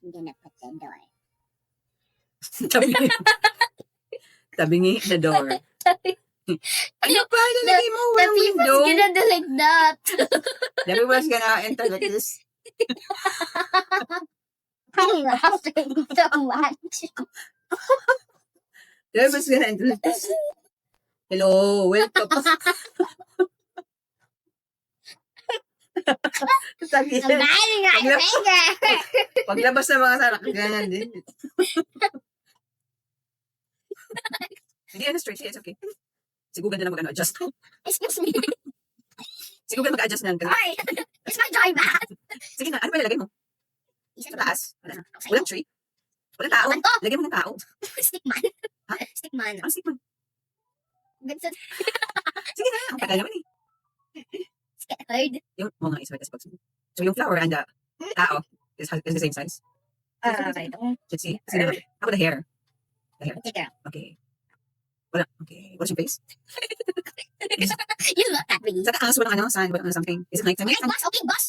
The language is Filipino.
I'm gonna put the door. Tabingi. Tabingi the door. Ano pa? Lalagay mo The walang people's window. gonna do like that. The people's gonna enter like this. I'm laughing so much. The people's gonna enter like this. Hello, welcome. Sabi I'm biting my Pagla- finger. paglabas ng mga sarak, ganyan din. Hindi, ano, straight. It's okay. Si Google na lang mag-adjust. Excuse me. Si Google mag-adjust na lang. Sorry. It's my dry mat. Sige na, ano ba nilagay mo? Isa Sa taas? Wala na. Sa'yo. Walang tree? Walang tao? Ewan ko. Lagyan mo ng tao. Stickman. Ha? Stickman. Ano stick man? Ganito. Sige na, ang tagal naman eh. Scared. Yung mga isa kasi pag so yung flower and the tao is the same size. Okay. Let's see. Sino naman? How about the hair? Take it out. Okay. Wala. Okay. What's your face? You're not that big. Sa taas, walang ano, sun, walang ano something. Is it nighttime? Okay, boss. Okay, boss.